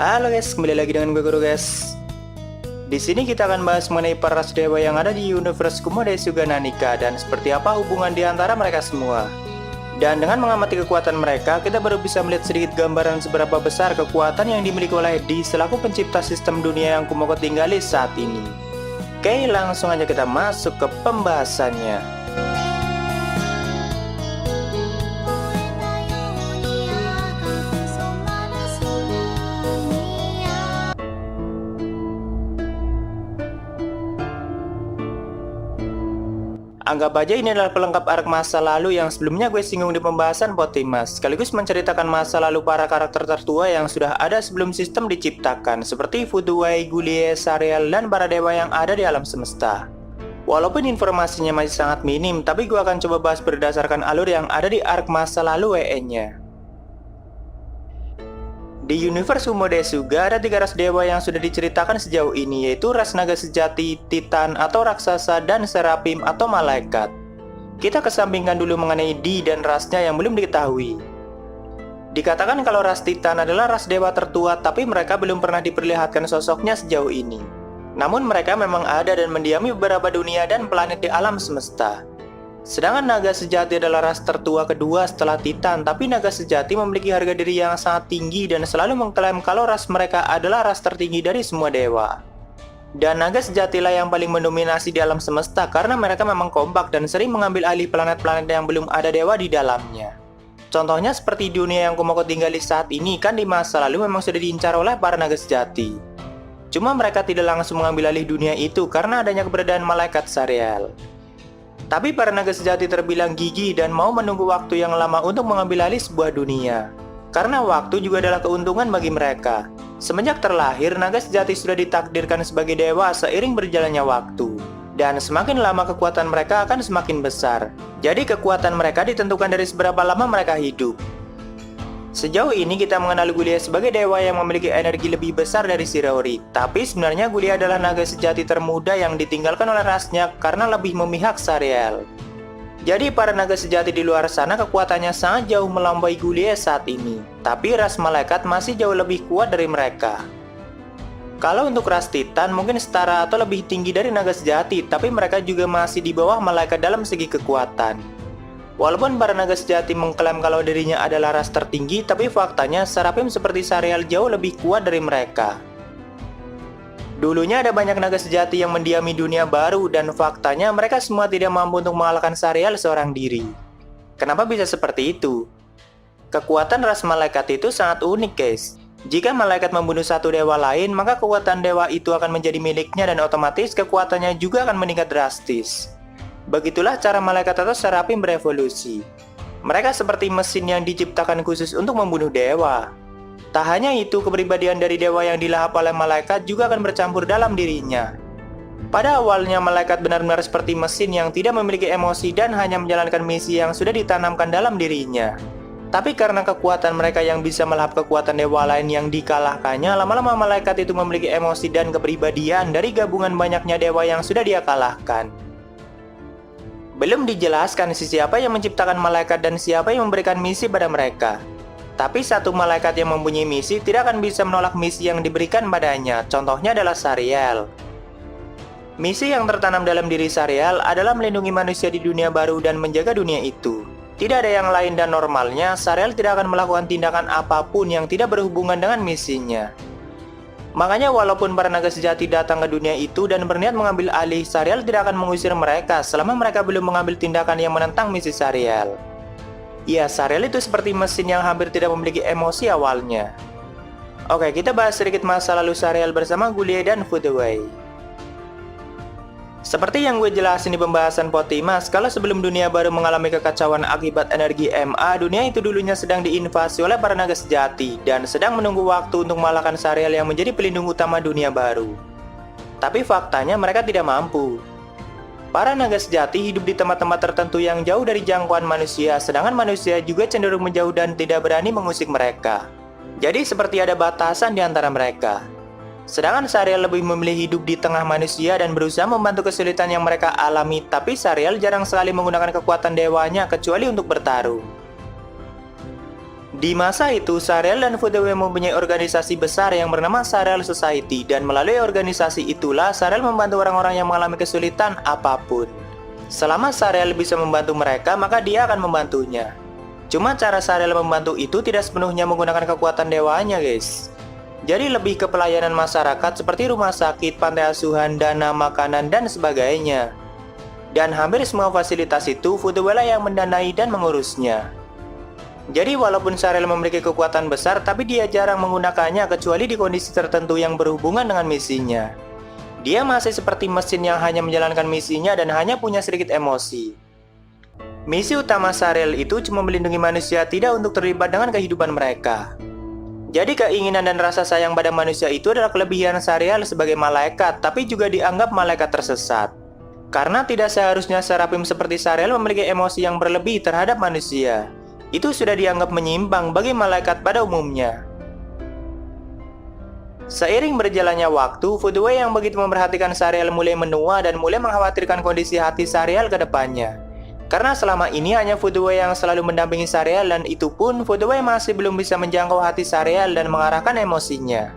Halo guys, kembali lagi dengan gue Guru guys. Di sini kita akan bahas mengenai para ras dewa yang ada di universe Kumodesuga Nanika dan seperti apa hubungan di antara mereka semua. Dan dengan mengamati kekuatan mereka, kita baru bisa melihat sedikit gambaran seberapa besar kekuatan yang dimiliki oleh Di selaku pencipta sistem dunia yang Kumoko tinggali saat ini. Oke, langsung aja kita masuk ke pembahasannya. Anggap aja ini adalah pelengkap arc masa lalu yang sebelumnya gue singgung di pembahasan Potimas, sekaligus menceritakan masa lalu para karakter tertua yang sudah ada sebelum sistem diciptakan, seperti Fuduwai, Gulie, Sariel, dan para dewa yang ada di alam semesta. Walaupun informasinya masih sangat minim, tapi gue akan coba bahas berdasarkan alur yang ada di arc masa lalu WE-nya. Di universe Kumodesuga ada 3 ras dewa yang sudah diceritakan sejauh ini, yaitu ras naga sejati, titan atau raksasa, dan serapim atau malaikat. Kita kesampingkan dulu mengenai Di dan rasnya yang belum diketahui. Dikatakan kalau ras titan adalah ras dewa tertua, tapi mereka belum pernah diperlihatkan sosoknya sejauh ini. Namun mereka memang ada dan mendiami beberapa dunia dan planet di alam semesta. Sedangkan naga sejati adalah ras tertua kedua setelah Titan, tapi naga sejati memiliki harga diri yang sangat tinggi dan selalu mengklaim kalau ras mereka adalah ras tertinggi dari semua dewa. Dan naga sejatilah yang paling mendominasi di alam semesta karena mereka memang kompak dan sering mengambil alih planet-planet yang belum ada dewa di dalamnya. Contohnya seperti dunia yang Kumoko tinggali saat ini, kan di masa lalu memang sudah diincar oleh para naga sejati. Cuma mereka tidak langsung mengambil alih dunia itu karena adanya keberadaan malaikat Sariel. Tapi para naga sejati terbilang gigih dan mau menunggu waktu yang lama untuk mengambil alih sebuah dunia. Karena waktu juga adalah keuntungan bagi mereka. Semenjak terlahir, naga sejati sudah ditakdirkan sebagai dewa seiring berjalannya waktu. Dan semakin lama kekuatan mereka akan semakin besar. Jadi kekuatan mereka ditentukan dari seberapa lama mereka hidup. Sejauh ini kita mengenal Gulia sebagai dewa yang memiliki energi lebih besar dari Shirouri. Tapi sebenarnya Gulia adalah naga sejati termuda yang ditinggalkan oleh rasnya karena lebih memihak Sariel. Jadi para naga sejati di luar sana kekuatannya sangat jauh melampaui Gulia saat ini. Tapi ras malaikat masih jauh lebih kuat dari mereka. Kalau untuk ras Titan mungkin setara atau lebih tinggi dari naga sejati, tapi mereka juga masih di bawah malaikat dalam segi kekuatan. Walaupun para naga sejati mengklaim kalau dirinya adalah ras tertinggi, tapi faktanya serapim seperti Sariel jauh lebih kuat dari mereka. Dulunya ada banyak naga sejati yang mendiami dunia baru dan faktanya mereka semua tidak mampu untuk mengalahkan Sariel seorang diri. Kenapa bisa seperti itu? Kekuatan ras malaikat itu sangat unik guys. Jika malaikat membunuh satu dewa lain, maka kekuatan dewa itu akan menjadi miliknya dan otomatis kekuatannya juga akan meningkat drastis. Begitulah cara malaikat atau serapim berevolusi. Mereka seperti mesin yang diciptakan khusus untuk membunuh dewa. Tak hanya itu, kepribadian dari dewa yang dilahap oleh malaikat juga akan bercampur dalam dirinya. Pada awalnya malaikat benar-benar seperti mesin yang tidak memiliki emosi dan hanya menjalankan misi yang sudah ditanamkan dalam dirinya. Tapi karena kekuatan mereka yang bisa melahap kekuatan dewa lain yang dikalahkannya, lama-lama malaikat itu memiliki emosi dan kepribadian dari gabungan banyaknya dewa yang sudah dia kalahkan. Belum dijelaskan siapa yang menciptakan malaikat dan siapa yang memberikan misi pada mereka. Tapi satu malaikat yang mempunyai misi tidak akan bisa menolak misi yang diberikan padanya. Contohnya adalah Sariel. Misi yang tertanam dalam diri Sariel adalah melindungi manusia di dunia baru dan menjaga dunia itu. Tidak ada yang lain dan normalnya, Sariel tidak akan melakukan tindakan apapun yang tidak berhubungan dengan misinya. Makanya walaupun para naga sejati datang ke dunia itu dan berniat mengambil alih, Sariel tidak akan mengusir mereka selama mereka belum mengambil tindakan yang menentang misi Sariel. Ya, Sariel itu seperti mesin yang hampir tidak memiliki emosi awalnya. Oke, kita bahas sedikit masa lalu Sariel bersama Gulie dan Fuduwai. Seperti yang gue jelasin di pembahasan Potimas, kalau sebelum dunia baru mengalami kekacauan akibat energi MA, dunia itu dulunya sedang diinvasi oleh para naga sejati dan sedang menunggu waktu untuk mengalahkan Sariel yang menjadi pelindung utama dunia baru. Tapi faktanya mereka tidak mampu. Para naga sejati hidup di tempat-tempat tertentu yang jauh dari jangkauan manusia, sedangkan manusia juga cenderung menjauh dan tidak berani mengusik mereka. Jadi seperti ada batasan di antara mereka. Sedangkan Sariel lebih memilih hidup di tengah manusia dan berusaha membantu kesulitan yang mereka alami, tapi Sariel jarang sekali menggunakan kekuatan dewanya kecuali untuk bertarung. Di masa itu, Sariel dan Foodway mempunyai organisasi besar yang bernama Sariel Society, dan melalui organisasi itulah Sariel membantu orang-orang yang mengalami kesulitan apapun. Selama Sariel bisa membantu mereka, maka dia akan membantunya. Cuma cara Sariel membantu itu tidak sepenuhnya menggunakan kekuatan dewanya, guys. Jadi lebih ke pelayanan masyarakat seperti rumah sakit, pantai asuhan, dana, makanan, dan sebagainya. Dan hampir semua fasilitas itu Foodway lah yang mendanai dan mengurusnya. Jadi walaupun Sariel memiliki kekuatan besar, tapi dia jarang menggunakannya kecuali di kondisi tertentu yang berhubungan dengan misinya. Dia masih seperti mesin yang hanya menjalankan misinya dan hanya punya sedikit emosi. Misi utama Sariel itu cuma melindungi manusia tidak untuk terlibat dengan kehidupan mereka. Jadi keinginan dan rasa sayang pada manusia itu adalah kelebihan Sariel sebagai malaikat, tapi juga dianggap malaikat tersesat. Karena tidak seharusnya Serapim seperti Sariel memiliki emosi yang berlebih terhadap manusia. Itu sudah dianggap menyimpang bagi malaikat pada umumnya. Seiring berjalannya waktu, Foodway yang begitu memperhatikan Sariel mulai menua dan mulai mengkhawatirkan kondisi hati Sariel ke depannya. Karena selama ini hanya Foodway yang selalu mendampingi Sariel, dan itu pun Foodway masih belum bisa menjangkau hati Sariel dan mengarahkan emosinya.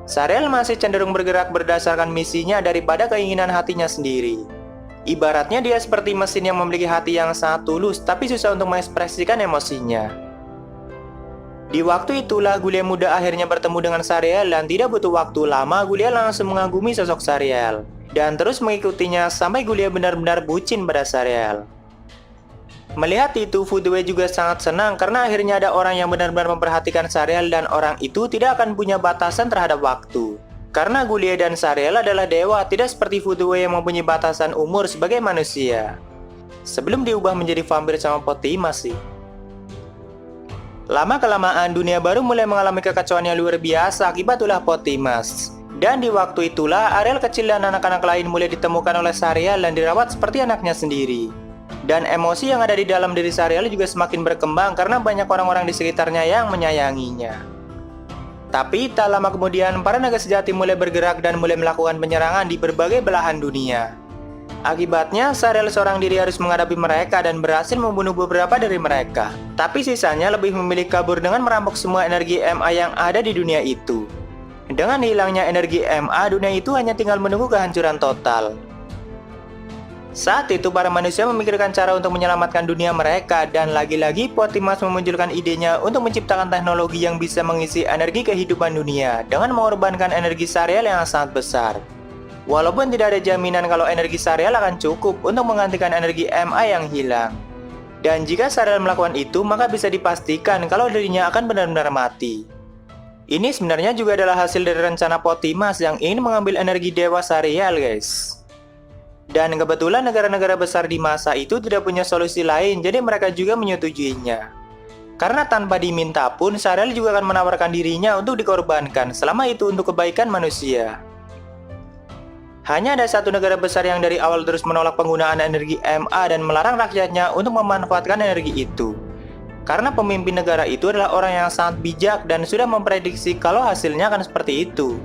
Sariel masih cenderung bergerak berdasarkan misinya daripada keinginan hatinya sendiri. Ibaratnya dia seperti mesin yang memiliki hati yang sangat tulus tapi susah untuk mengekspresikan emosinya. Di waktu itulah Gulia muda akhirnya bertemu dengan Sariel, dan tidak butuh waktu lama Gulia langsung mengagumi sosok Sariel dan terus mengikutinya sampai Gulia benar-benar bucin pada Sariel. Melihat itu, Foodway juga sangat senang karena akhirnya ada orang yang benar-benar memperhatikan Sariel, dan orang itu tidak akan punya batasan terhadap waktu. Karena Gulia dan Sariel adalah dewa, tidak seperti Foodway yang mempunyai batasan umur sebagai manusia. Sebelum diubah menjadi vampir sama Potimas sih. Lama-kelamaan dunia baru mulai mengalami kekacauan yang luar biasa akibat ulah Potimas. Dan di waktu itulah Ariel kecil dan anak-anak lain mulai ditemukan oleh Sariel dan dirawat seperti anaknya sendiri. Dan emosi yang ada di dalam diri Sariel juga semakin berkembang karena banyak orang-orang di sekitarnya yang menyayanginya. Tapi tak lama kemudian, para naga sejati mulai bergerak dan mulai melakukan penyerangan di berbagai belahan dunia. Akibatnya, Sariel seorang diri harus menghadapi mereka dan berhasil membunuh beberapa dari mereka. Tapi sisanya lebih memilih kabur dengan merampok semua energi MA yang ada di dunia itu. Dengan hilangnya energi MA, dunia itu hanya tinggal menunggu kehancuran total. Saat itu para manusia memikirkan cara untuk menyelamatkan dunia mereka, dan lagi-lagi Potimas memunculkan idenya untuk menciptakan teknologi yang bisa mengisi energi kehidupan dunia dengan mengorbankan energi Sariel yang sangat besar. Walaupun tidak ada jaminan kalau energi Sariel akan cukup untuk menggantikan energi MA yang hilang. Dan jika Sariel melakukan itu, maka bisa dipastikan kalau dirinya akan benar-benar mati. Ini sebenarnya juga adalah hasil dari rencana Potimas yang ingin mengambil energi dewa Sariel, guys. Dan kebetulan negara-negara besar di masa itu tidak punya solusi lain, jadi mereka juga menyetujuinya. Karena tanpa diminta pun, Sariel juga akan menawarkan dirinya untuk dikorbankan, selama itu untuk kebaikan manusia. Hanya ada satu negara besar yang dari awal terus menolak penggunaan energi MA dan melarang rakyatnya untuk memanfaatkan energi itu. Karena pemimpin negara itu adalah orang yang sangat bijak dan sudah memprediksi kalau hasilnya akan seperti itu.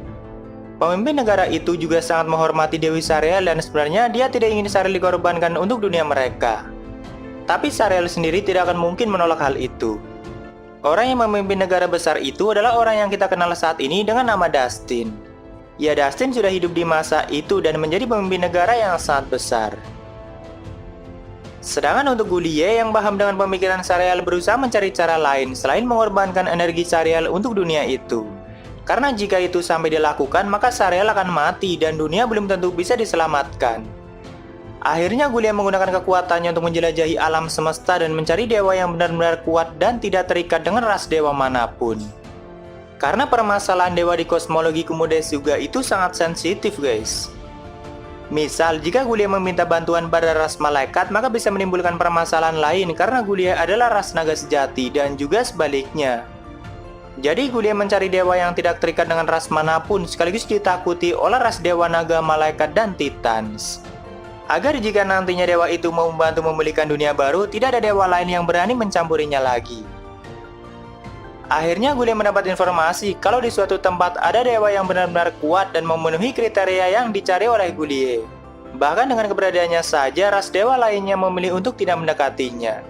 Pemimpin negara itu juga sangat menghormati Dewi Sariel, dan sebenarnya dia tidak ingin Sariel dikorbankan untuk dunia mereka. Tapi Sariel sendiri tidak akan mungkin menolak hal itu. Orang yang memimpin negara besar itu adalah orang yang kita kenal saat ini dengan nama Dustin. Ya, Dustin sudah hidup di masa itu dan menjadi pemimpin negara yang sangat besar. Sedangkan untuk Gulia yang paham dengan pemikiran Sariel berusaha mencari cara lain selain mengorbankan energi Sariel untuk dunia itu. Karena jika itu sampai dilakukan, maka Sariel akan mati dan dunia belum tentu bisa diselamatkan. Akhirnya Gulia menggunakan kekuatannya untuk menjelajahi alam semesta dan mencari dewa yang benar-benar kuat dan tidak terikat dengan ras dewa manapun. Karena permasalahan dewa di kosmologi Kumodes juga itu sangat sensitif, guys. Misal, jika Gulia meminta bantuan pada ras malaikat, maka bisa menimbulkan permasalahan lain karena Gulia adalah ras naga sejati dan juga sebaliknya. Jadi Gulia mencari dewa yang tidak terikat dengan ras manapun sekaligus ditakuti oleh ras dewa naga, malaikat, dan titans. Agar jika nantinya dewa itu mau membantu memulihkan dunia baru, tidak ada dewa lain yang berani mencampurinya lagi. Akhirnya Gulia mendapat informasi kalau di suatu tempat ada dewa yang benar-benar kuat dan memenuhi kriteria yang dicari oleh Gulia. Bahkan dengan keberadaannya saja, ras dewa lainnya memilih untuk tidak mendekatinya.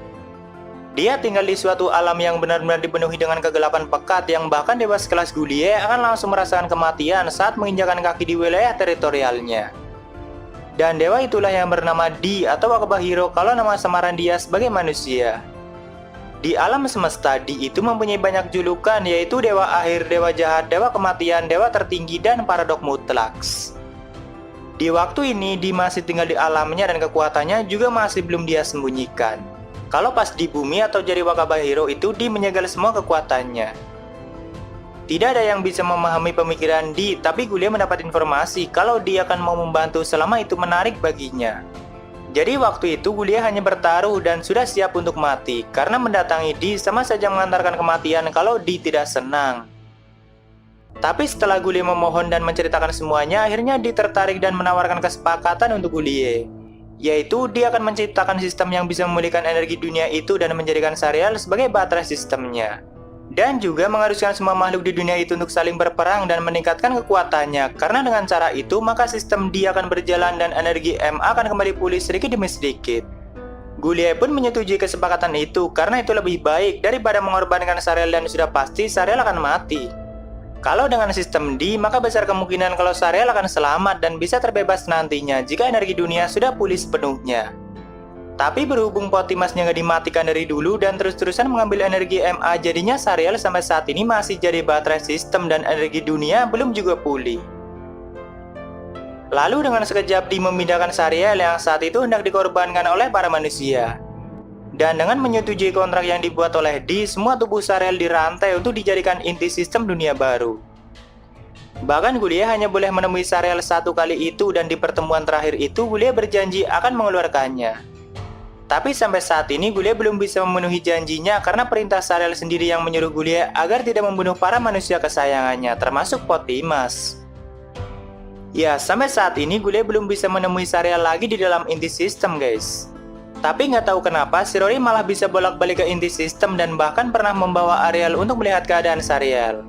Dia tinggal di suatu alam yang benar-benar dipenuhi dengan kegelapan pekat yang bahkan dewa sekelas Gulie akan langsung merasakan kematian saat menginjakan kaki di wilayah teritorialnya. Dan dewa itulah yang bernama Di atau Wakaba Hero kalau nama samaran dia sebagai manusia. Di alam semesta, Di itu mempunyai banyak julukan yaitu dewa akhir, dewa jahat, dewa kematian, dewa tertinggi, dan paradok mutlak. Di waktu ini, Di masih tinggal di alamnya dan kekuatannya juga masih belum dia sembunyikan. Kalau pas di bumi atau jadi Wakaba Hero itu, Di menyegel semua kekuatannya. Tidak ada yang bisa memahami pemikiran Di, tapi Gulie mendapat informasi kalau Di akan mau membantu selama itu menarik baginya. Jadi waktu itu Gulie hanya bertaruh dan sudah siap untuk mati, karena mendatangi Di sama saja mengantarkan kematian kalau Di tidak senang. Tapi setelah Gulie memohon dan menceritakan semuanya, akhirnya Di tertarik dan menawarkan kesepakatan untuk Gulie. Yaitu dia akan menciptakan sistem yang bisa memulihkan energi dunia itu dan menjadikan Sariel sebagai baterai sistemnya. Dan juga mengharuskan semua makhluk di dunia itu untuk saling berperang dan meningkatkan kekuatannya, karena dengan cara itu maka sistem dia akan berjalan dan energi M akan kembali pulih sedikit demi sedikit. Gulie pun menyetujui kesepakatan itu karena itu lebih baik daripada mengorbankan Sariel dan sudah pasti Sariel akan mati. Kalau dengan sistem D, maka besar kemungkinan kalau Sariel akan selamat dan bisa terbebas nantinya jika energi dunia sudah pulih sepenuhnya. Tapi berhubung Potimasnya nggak dimatikan dari dulu dan terus-terusan mengambil energi MA, jadinya Sariel sampai saat ini masih jadi baterai sistem dan energi dunia belum juga pulih. Lalu dengan sekejap D memindahkan Sariel yang saat itu hendak dikorbankan oleh para manusia. Dan dengan menyetujui kontrak yang dibuat oleh D, semua tubuh Sariel dirantai untuk dijadikan inti sistem dunia baru. Bahkan Gulie hanya boleh menemui Sariel satu kali itu dan di pertemuan terakhir itu Gulie berjanji akan mengeluarkannya. Tapi sampai saat ini Gulie belum bisa memenuhi janjinya karena perintah Sariel sendiri yang menyuruh Gulie agar tidak membunuh para manusia kesayangannya, termasuk Potimas. Ya, sampai saat ini Gulie belum bisa menemui Sariel lagi di dalam inti sistem, guys. Tapi nggak tahu kenapa Shirori malah bisa bolak-balik ke inti sistem dan bahkan pernah membawa Ariel untuk melihat keadaan Sariel.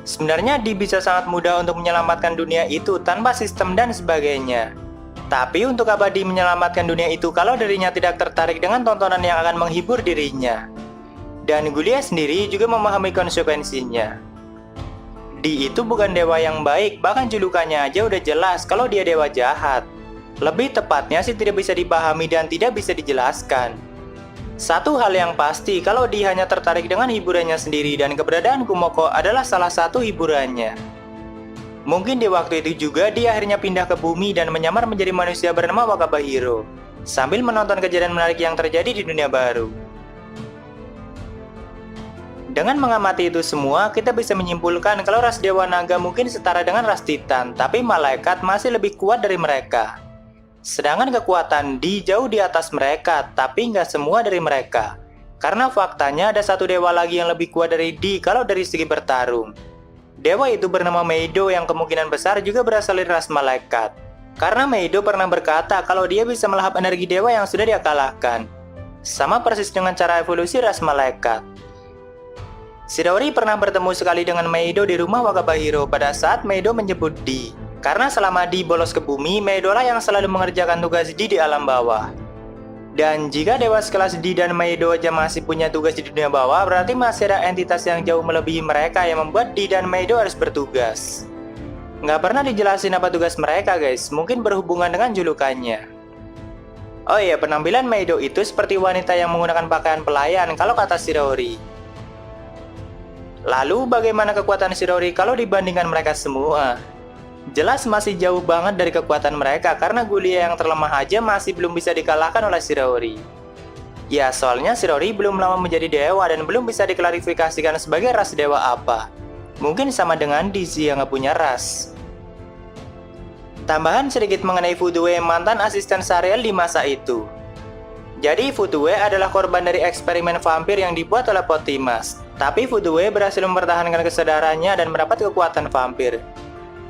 Sebenarnya Di bisa sangat mudah untuk menyelamatkan dunia itu tanpa sistem dan sebagainya. Tapi untuk abadi menyelamatkan dunia itu kalau dirinya tidak tertarik dengan tontonan yang akan menghibur dirinya. Dan Gulie sendiri juga memahami konsekuensinya. Di itu bukan dewa yang baik, bahkan julukannya aja udah jelas kalau dia dewa jahat. Lebih tepatnya sih tidak bisa dipahami dan tidak bisa dijelaskan. Satu hal yang pasti, kalau dia hanya tertarik dengan hiburannya sendiri dan keberadaan Kumoko adalah salah satu hiburannya. Mungkin di waktu itu juga dia akhirnya pindah ke bumi dan menyamar menjadi manusia bernama Wakaba Hero, sambil menonton kejadian menarik yang terjadi di dunia baru. Dengan mengamati itu semua, kita bisa menyimpulkan kalau ras Dewa Naga mungkin setara dengan ras Titan, tapi malaikat masih lebih kuat dari mereka. Sedangkan kekuatan Di jauh di atas mereka, tapi nggak semua dari mereka. Karena faktanya ada satu dewa lagi yang lebih kuat dari Di kalau dari segi bertarung. Dewa itu bernama Meido yang kemungkinan besar juga berasal dari ras malaikat. Karena Meido pernah berkata kalau dia bisa melahap energi dewa yang sudah dia kalahkan. Sama persis dengan cara evolusi ras malaikat. Shirori pernah bertemu sekali dengan Meido di rumah Wakaba Hero pada saat Meido menyebut Di. Karena selama Di bolos ke bumi, Meido lah yang selalu mengerjakan tugas Di alam bawah. Dan jika dewa sekelas Di dan Meido aja masih punya tugas di dunia bawah, berarti masih ada entitas yang jauh melebihi mereka yang membuat Di dan Meido harus bertugas. Nggak pernah dijelasin apa tugas mereka, guys, mungkin berhubungan dengan julukannya. Oh iya, penampilan Meido itu seperti wanita yang menggunakan pakaian pelayan kalau kata Shirori. Lalu bagaimana kekuatan Shirori kalau dibandingkan mereka semua? Jelas masih jauh banget dari kekuatan mereka karena Gulie yang terlemah aja masih belum bisa dikalahkan oleh Shirori. Ya, soalnya Shirori belum lama menjadi dewa dan belum bisa diklarifikasikan sebagai ras dewa apa. Mungkin sama dengan Dizzy yang nggak punya ras. Tambahan sedikit mengenai Fudue, mantan asisten Sariel di masa itu. Jadi Fudue adalah korban dari eksperimen vampir yang dibuat oleh Potimas. Tapi Fudue berhasil mempertahankan kesadarannya dan mendapat kekuatan vampir.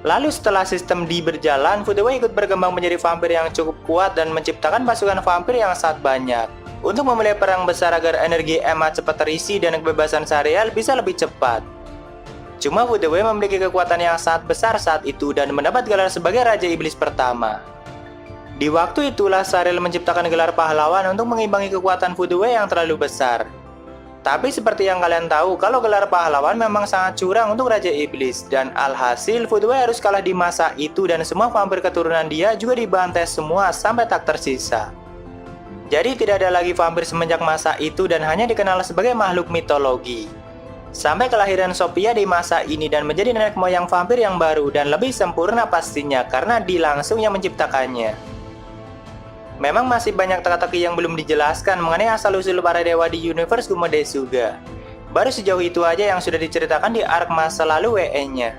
Lalu setelah sistem D berjalan, Fudue ikut berkembang menjadi vampir yang cukup kuat dan menciptakan pasukan vampir yang sangat banyak untuk memulai perang besar agar energi Emma cepat terisi dan kebebasan Sariel bisa lebih cepat. Cuma Fudue memiliki kekuatan yang sangat besar saat itu dan mendapat gelar sebagai Raja Iblis pertama. Di waktu itulah Sariel menciptakan gelar pahlawan untuk mengimbangi kekuatan Foodway yang terlalu besar. Tapi seperti yang kalian tahu, kalau gelar pahlawan memang sangat curang untuk Raja Iblis, dan alhasil Foodway harus kalah di masa itu dan semua vampir keturunan dia juga dibantai semua sampai tak tersisa. Jadi tidak ada lagi vampir semenjak masa itu dan hanya dikenal sebagai makhluk mitologi. Sampai kelahiran Sophia di masa ini dan menjadi nenek moyang vampir yang baru dan lebih sempurna pastinya karena dia langsung yang menciptakannya. Memang masih banyak teka-teki yang belum dijelaskan mengenai asal-usul para dewa di universe Gumodesuga. Baru sejauh itu aja yang sudah diceritakan di arc masa lalu WE-nya.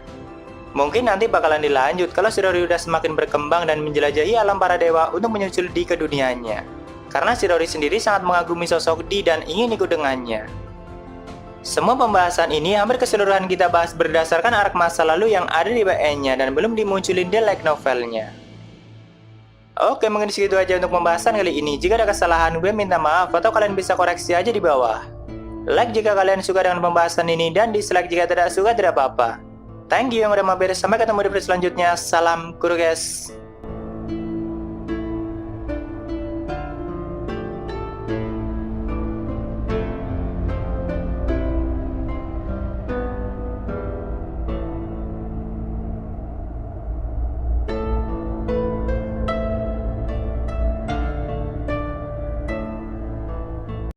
Mungkin nanti bakalan dilanjut kalau Shirori udah semakin berkembang dan menjelajahi alam para dewa untuk menyusul di ke dunianya. Karena Shirori sendiri sangat mengagumi sosok Di dan ingin ikut dengannya. Semua pembahasan ini hampir keseluruhan kita bahas berdasarkan arc masa lalu yang ada di WE-nya dan belum dimunculin di light novelnya. Oke, mungkin segitu aja untuk pembahasan kali ini. Jika ada kesalahan, gue minta maaf atau kalian bisa koreksi aja di bawah. Like jika kalian suka dengan pembahasan ini dan dislike jika tidak suka tidak apa-apa. Thank you yang udah mampir. Sampai ketemu di video selanjutnya. Salam guru guys.